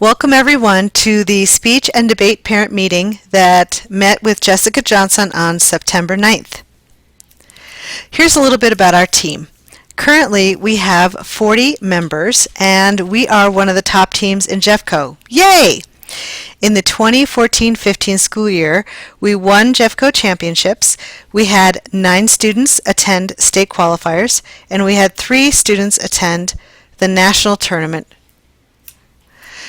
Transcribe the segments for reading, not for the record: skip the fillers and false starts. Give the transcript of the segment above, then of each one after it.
Welcome everyone to the speech and debate parent meeting that met with Jessica Johnson on September 9th. Here's a little bit about our team. Currently we have 40 members and we are one of the top teams in Jeffco. Yay! In the 2014-15 school year, we won Jeffco championships. We had 9 students attend state qualifiers and we had 3 students attend the national tournament.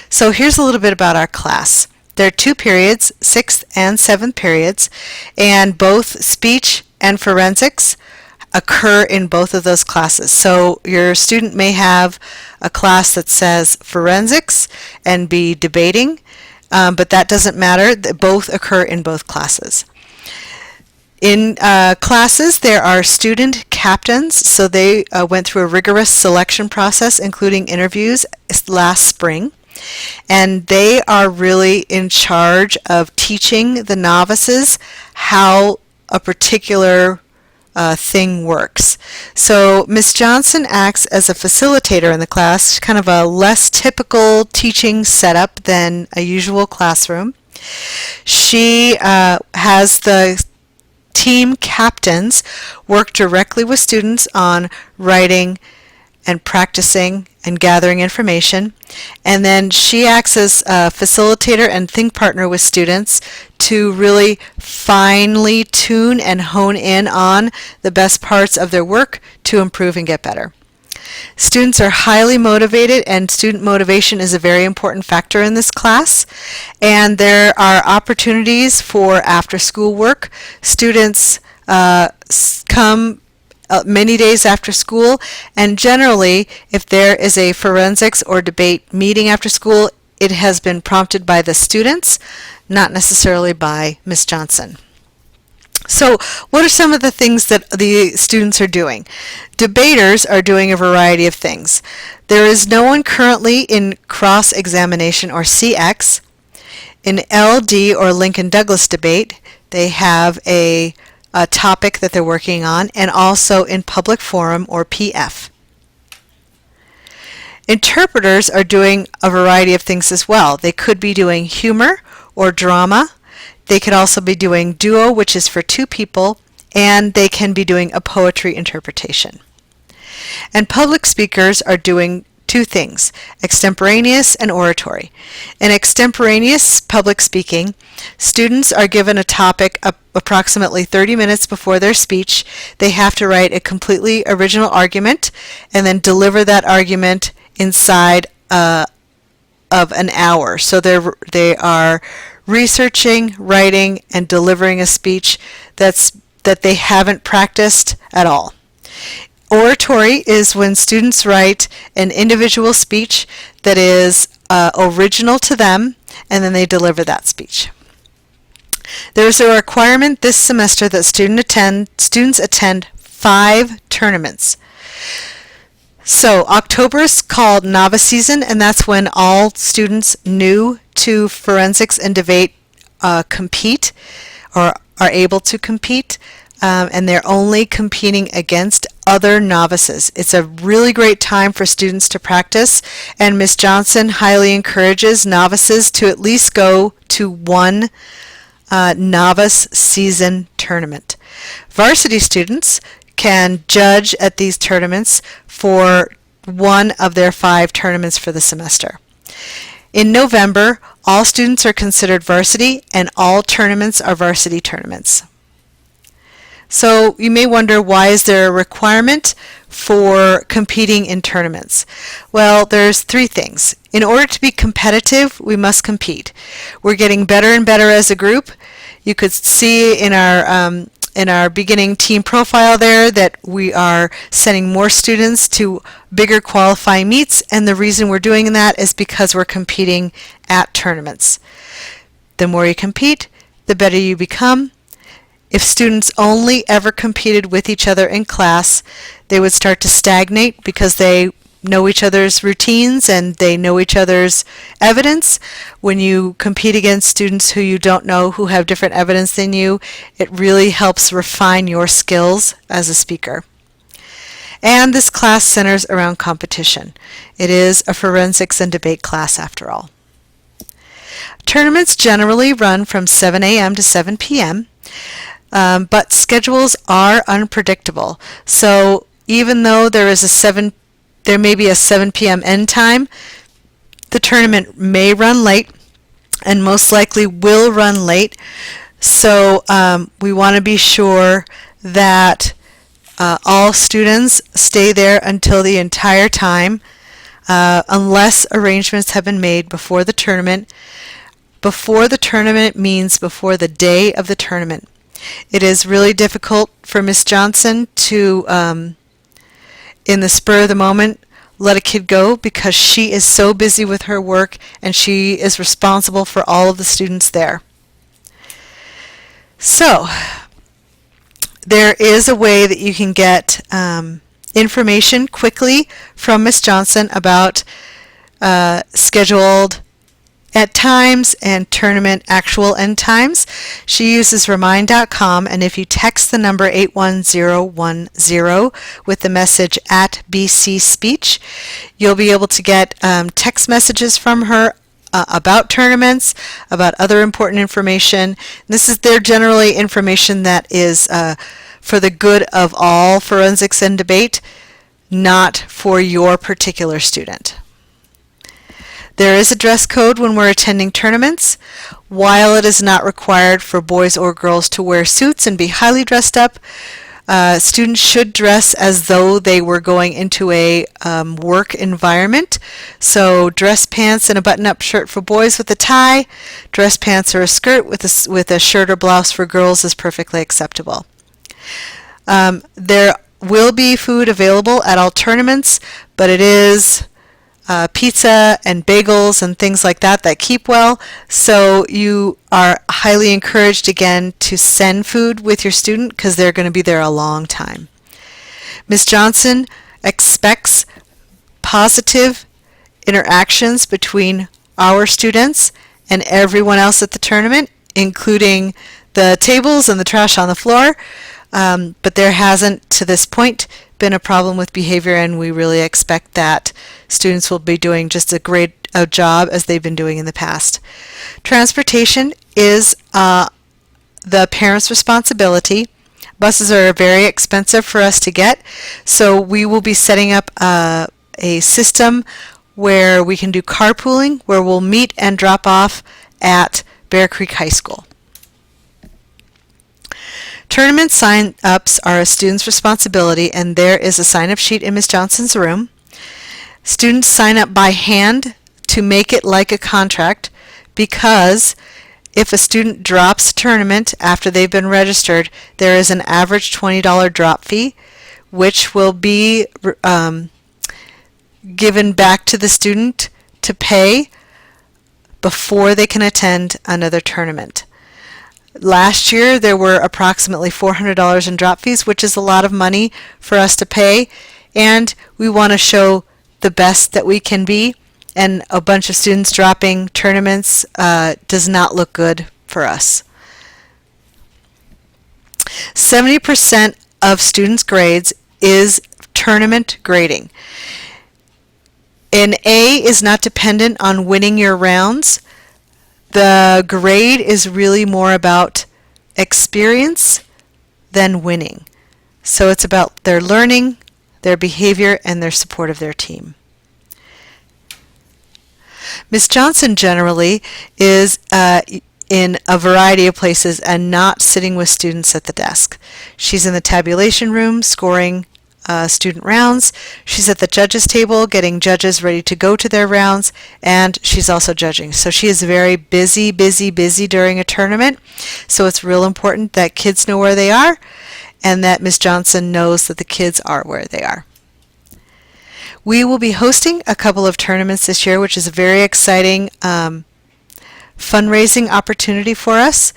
So here's a little bit about our class. There are 2 periods, 6th and 7th periods, and both speech and forensics occur in both of those classes. So your student may have a class that says forensics and be debating, but that doesn't matter. Both occur in both classes. In classes, there are student captains, so they went through a rigorous selection process, including interviews last spring. And they are really in charge of teaching the novices how a particular thing works. So Ms. Johnson acts as a facilitator in the class, kind of a less typical teaching setup than a usual classroom. She has the team captains work directly with students on writing and practicing and gathering information, and then she acts as a facilitator and think partner with students to really finely tune and hone in on the best parts of their work to improve and get better. Students are highly motivated, and student motivation is a very important factor in this class, and there are opportunities for after-school work. Students come many days after school, and generally if there is a forensics or debate meeting after school, it has been prompted by the students, not necessarily by Ms. Johnson. So what are some of the things that the students are doing? Debaters are doing a variety of things. There is no one currently in cross-examination or CX. In LD or Lincoln Douglas debate, they have a topic that they're working on, and also in public forum or PF. Interpreters are doing a variety of things as well. They could be doing humor or drama. They could also be doing duo, which is for 2 people, and they can be doing a poetry interpretation. And public speakers are doing 2 things, extemporaneous and oratory. In extemporaneous public speaking, students are given a topic approximately 30 minutes before their speech. They have to write a completely original argument and then deliver that argument inside of an hour. So they are researching, writing, and delivering a speech that they haven't practiced at all. Oratory is when students write an individual speech that is original to them, and then they deliver that speech. There is a requirement this semester that students attend 5 tournaments. So October is called Novice Season, and that's when all students new to forensics and debate compete or are able to compete. And they're only competing against other novices. It's a really great time for students to practice, and Ms. Johnson highly encourages novices to at least go to one novice season tournament. Varsity students can judge at these tournaments for one of their 5 tournaments for the semester. In November, all students are considered varsity, and all tournaments are varsity tournaments. So you may wonder, why is there a requirement for competing in tournaments? Well, there's 3 things. In order to be competitive, we must compete. We're getting better and better as a group. You could see in our beginning team profile there that we are sending more students to bigger qualifying meets, and the reason we're doing that is because we're competing at tournaments. The more you compete, the better you become. If students only ever competed with each other in class, they would start to stagnate because they know each other's routines and they know each other's evidence. When you compete against students who you don't know, who have different evidence than you, it really helps refine your skills as a speaker. And this class centers around competition. It is a forensics and debate class after all. Tournaments generally run from 7 a.m. to 7 p.m., but schedules are unpredictable. So even though there may be a 7 p.m. end time, the tournament may run late and most likely will run late. So we want to be sure that all students stay there until the entire time, unless arrangements have been made before the tournament. Before the tournament means before the day of the tournament. It is really difficult for Miss Johnson to, in the spur of the moment, let a kid go because she is so busy with her work and she is responsible for all of the students there. So, there is a way that you can get information quickly from Miss Johnson about scheduled at times and tournament actual end times. She uses remind.com, and if you text the number 81010 with the message at BC Speech, you'll be able to get text messages from her about tournaments, about other important information. They're generally information that is for the good of all forensics and debate, not for your particular student. There is a dress code when we're attending tournaments. While it is not required for boys or girls to wear suits and be highly dressed up, students should dress as though they were going into a work environment. So dress pants and a button-up shirt for boys with a tie, dress pants or a skirt with a shirt or blouse for girls is perfectly acceptable. There will be food available at all tournaments, but it is pizza and bagels and things like that keep well, so you are highly encouraged again to send food with your student because they're going to be there a long time. Ms. Johnson expects positive interactions between our students and everyone else at the tournament, including the tables and the trash on the floor, but there hasn't to this point been a problem with behavior, and we really expect that students will be doing just as great a job as they've been doing in the past. Transportation is the parents' responsibility. Buses are very expensive for us to get, so we will be setting up a system where we can do carpooling, where we'll meet and drop off at Bear Creek High School. Tournament sign-ups are a student's responsibility, and there is a sign-up sheet in Ms. Johnson's room. Students sign up by hand to make it like a contract, because if a student drops a tournament after they've been registered, there is an average $20 drop fee, which will be given back to the student to pay before they can attend another tournament. Last year, there were approximately $400 in drop fees, which is a lot of money for us to pay, and we want to show the best that we can be, and a bunch of students dropping tournaments does not look good for us. 70% of students' grades is tournament grading. An A is not dependent on winning your rounds. The grade is really more about experience than winning. So it's about their learning, their behavior, and their support of their team. Ms. Johnson generally is in a variety of places and not sitting with students at the desk. She's in the tabulation room scoring student rounds. She's at the judges table getting judges ready to go to their rounds, and she's also judging. So she is very busy during a tournament. So it's real important that kids know where they are and that Ms. Johnson knows that the kids are where they are. We will be hosting a couple of tournaments this year, which is a very exciting fundraising opportunity for us.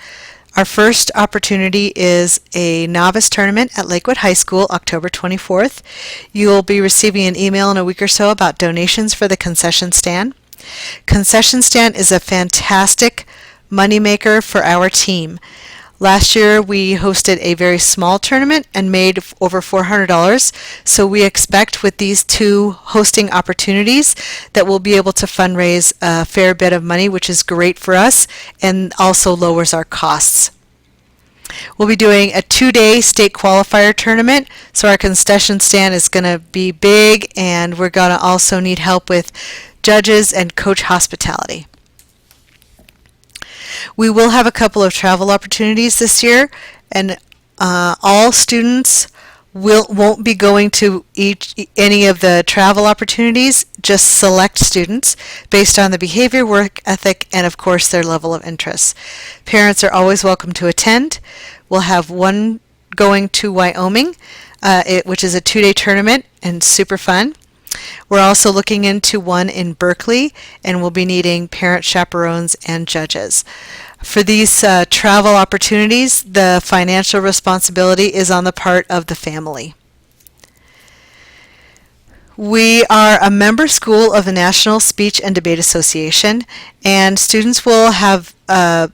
Our first opportunity is a novice tournament at Lakewood High School, October 24th. You'll be receiving an email in a week or so about donations for the concession stand. Concession stand is a fantastic moneymaker for our team. Last year we hosted a very small tournament and made over $400, so we expect with these two hosting opportunities that we'll be able to fundraise a fair bit of money, which is great for us and also lowers our costs. We'll be doing a 2-day state qualifier tournament, so our concession stand is going to be big, and we're going to also need help with judges and coach hospitality. We will have a couple of travel opportunities this year, and all students won't be going to any of the travel opportunities, just select students based on the behavior, work ethic, and of course their level of interest. Parents are always welcome to attend. We'll have one going to Wyoming, which is a 2-day tournament and super fun. We're also looking into one in Berkeley, and we'll be needing parent chaperones and judges. For these travel opportunities, the financial responsibility is on the part of the family. We are a member school of the National Speech and Debate Association, and students will have a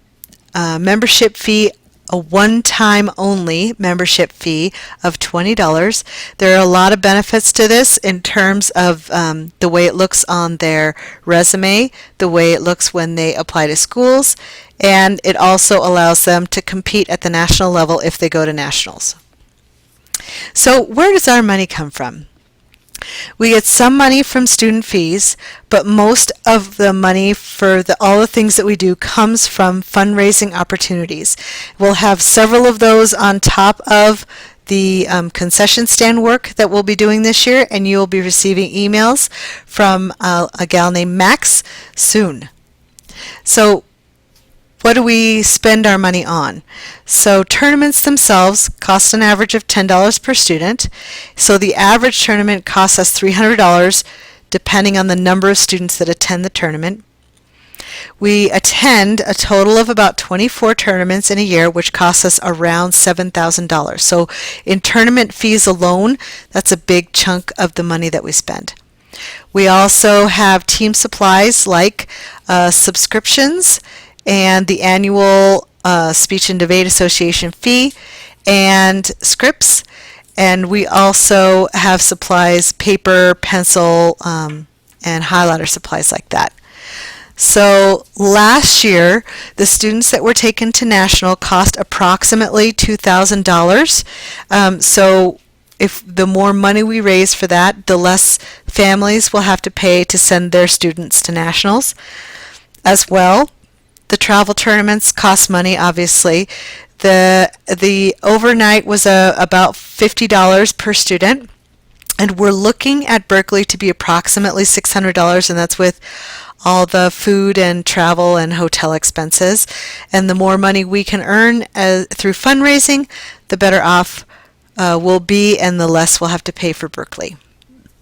membership fee, a one-time only membership fee of $20. There are a lot of benefits to this in terms of the way it looks on their resume, the way it looks when they apply to schools, and it also allows them to compete at the national level if they go to nationals. So where does our money come from? We get some money from student fees, but most of the money for all the things that we do comes from fundraising opportunities. We'll have several of those on top of the concession stand work that we'll be doing this year, and you'll be receiving emails from a gal named Max soon. So what do we spend our money on? So tournaments themselves cost an average of $10 per student. So the average tournament costs us $300 depending on the number of students that attend the tournament. We attend a total of about 24 tournaments in a year, which costs us around $7,000. So in tournament fees alone, that's a big chunk of the money that we spend. We also have team supplies like subscriptions and the annual Speech and Debate Association fee and scripts, and we also have supplies, paper, pencil, and highlighter supplies like that. So last year, the students that were taken to national cost approximately $2,000. So if the more money we raise for that, the less families will have to pay to send their students to nationals as well. The travel tournaments cost money, obviously. The overnight was about $50 per student, and we're looking at Berkeley to be approximately $600, and that's with all the food and travel and hotel expenses. And the more money we can earn through fundraising, the better off we'll be, and the less we'll have to pay for Berkeley.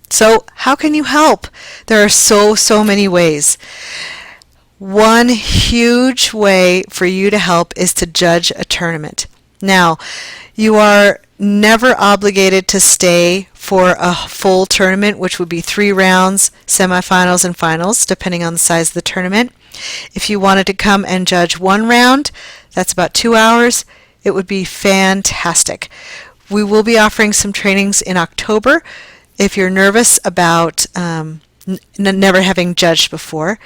So how can you help? There are so many ways. One huge way for you to help is to judge a tournament. Now, you are never obligated to stay for a full tournament, which would be 3 rounds, semifinals, and finals, depending on the size of the tournament. If you wanted to come and judge 1 round, that's about 2 hours, it would be fantastic. We will be offering some trainings in October if you're nervous about never having judged before.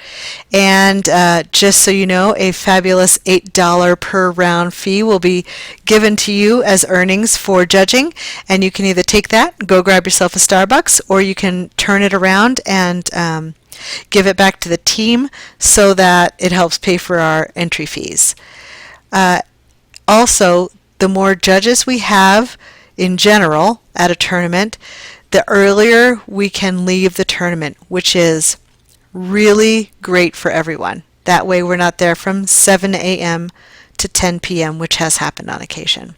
And just so you know, a fabulous $8 per round fee will be given to you as earnings for judging, and you can either take that, go grab yourself a Starbucks, or you can turn it around and give it back to the team so that it helps pay for our entry fees. Also, the more judges we have in general at a tournament, the earlier we can leave the tournament, which is really great for everyone. That way we're not there from 7 a.m. to 10 p.m., which has happened on occasion.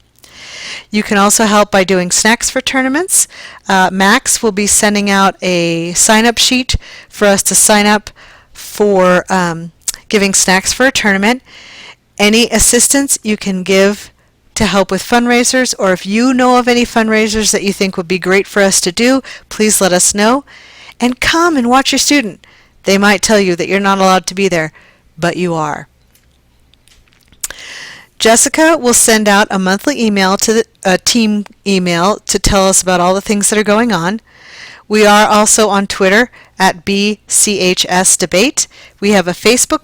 You can also help by doing snacks for tournaments. Max will be sending out a sign-up sheet for us to sign up for giving snacks for a tournament. Any assistance you can give to help with fundraisers, or if you know of any fundraisers that you think would be great for us to do, please let us know. And come and watch your student. They might tell you that you're not allowed to be there, but you are. Jessica will send out a monthly email to a team email to tell us about all the things that are going on. We are also on Twitter at BCHS Debate. We have a Facebook